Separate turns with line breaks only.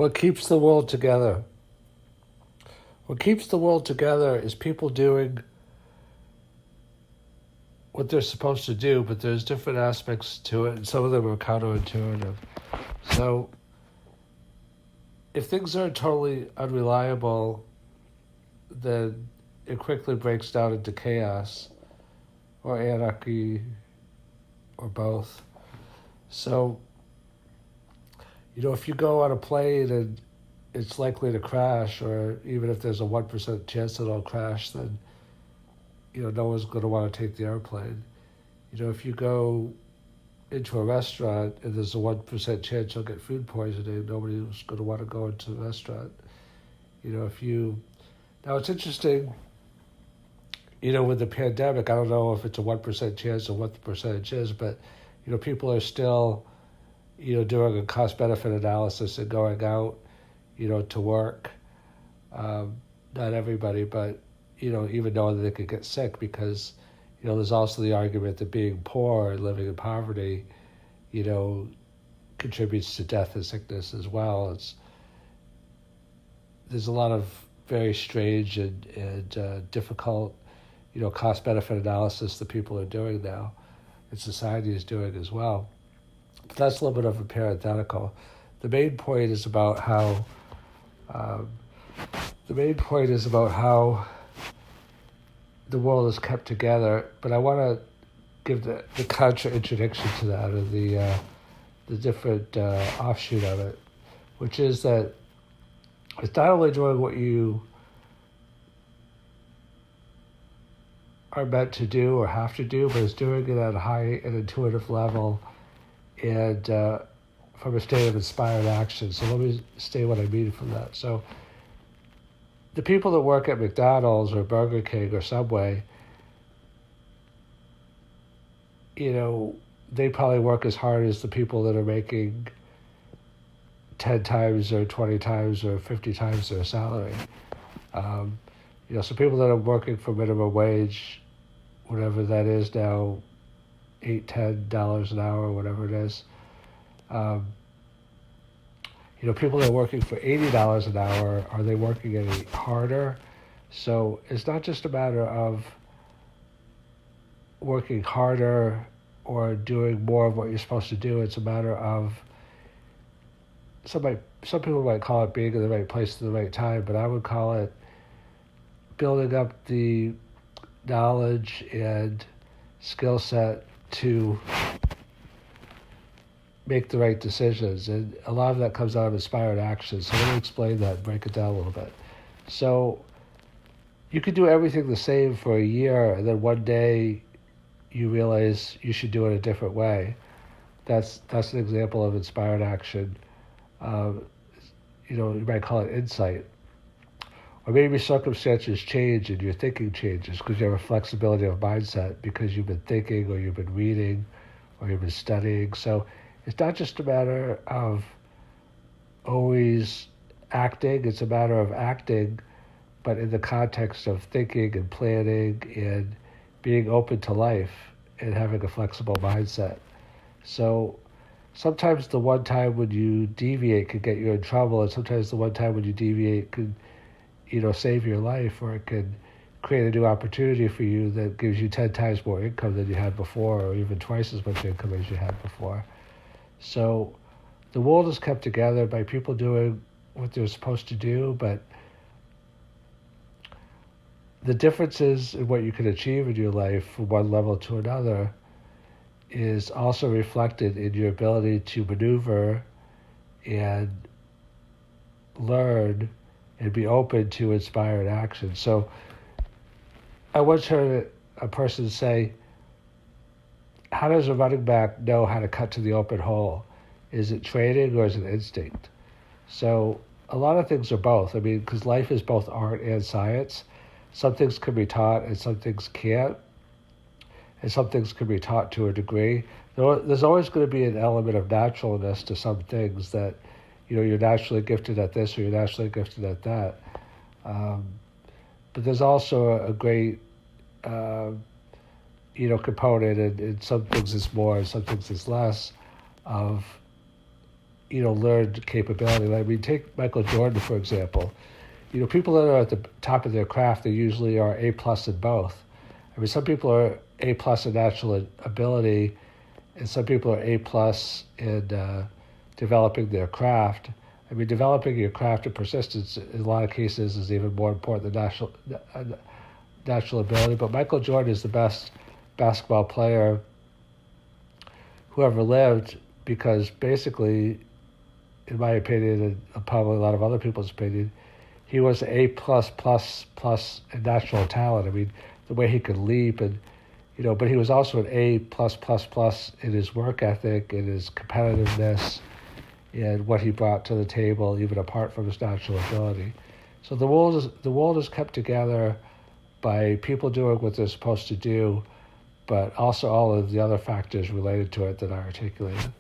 What keeps the world together? What keeps the world together is people doing what they're supposed to do, but there's different aspects to it, and some of them are counterintuitive. So if things are totally unreliable, then it quickly breaks down into chaos or anarchy or both. So, if you go on a plane and it's likely to crash, or even if there's a 1% chance that it'll crash, then, no one's going to want to take the airplane. If you go into a restaurant and there's a 1% chance you'll get food poisoning, nobody's going to want to go into the restaurant. Now it's interesting, with the pandemic, I don't know if it's a 1% chance or what the percentage is, but, people are still, doing a cost-benefit analysis and going out, to work. Not everybody, but, even knowing that they could get sick because, there's also the argument that being poor and living in poverty, contributes to death and sickness as well. There's a lot of very strange and difficult, cost-benefit analysis that people are doing now, and society is doing as well. But that's a little bit of a parenthetical. The main point is about how the world is kept together. But I want to give the contra-introduction to that, or the different offshoot of it, which is that it's not only doing what you are meant to do or have to do, but it's doing it at a high and intuitive level and from a state of inspired action. So let me state what I mean from that. So the people that work at McDonald's or Burger King or Subway, they probably work as hard as the people that are making 10 times or 20 times or 50 times their salary. So people that are working for minimum wage, whatever that is now, $8-10 an hour, whatever it is. People that are working for $80 an hour, are they working any harder? So it's not just a matter of working harder or doing more of what you're supposed to do. It's a matter of some people might call it being in the right place at the right time, but I would call it building up the knowledge and skill set to make the right decisions. And a lot of that comes out of inspired action. So let me explain that and break it down a little bit. So you could do everything the same for a year, and then one day you realize you should do it a different way. That's an example of inspired action. You might call it insight. Or maybe circumstances change and your thinking changes because you have a flexibility of mindset because you've been thinking or you've been reading or you've been studying. So it's not just a matter of always acting, it's a matter of acting, but in the context of thinking and planning and being open to life and having a flexible mindset. So sometimes the one time when you deviate could get you in trouble, and sometimes the one time when you deviate could, save your life, or it could create a new opportunity for you that gives you 10 times more income than you had before, or even twice as much income as you had before. So the world is kept together by people doing what they're supposed to do, but the differences in what you can achieve in your life from one level to another is also reflected in your ability to maneuver and learn and be open to inspired action. So I once heard a person say, how does a running back know how to cut to the open hole? Is it training or is it instinct? So a lot of things are both. I mean, because life is both art and science. Some things can be taught and some things can't. And some things can be taught to a degree. There's always going to be an element of naturalness to some things that, you're naturally gifted at this or you're naturally gifted at that. But there's also a great, component, and some things is more and some things is less, of, learned capability. Like, I mean, take Michael Jordan, for example. People that are at the top of their craft, they usually are A+ in both. I mean, some people are A+ in natural ability, and some people are A+ in developing their craft. I mean, developing your craft and persistence in a lot of cases is even more important than natural ability. But Michael Jordan is the best basketball player who ever lived because basically, in my opinion, and probably a lot of other people's opinion, he was A++ in natural talent. I mean, the way he could leap but he was also an A++ in his work ethic, in his competitiveness, and what he brought to the table, even apart from his natural ability. So the world is kept together by people doing what they're supposed to do, but also all of the other factors related to it that I articulated.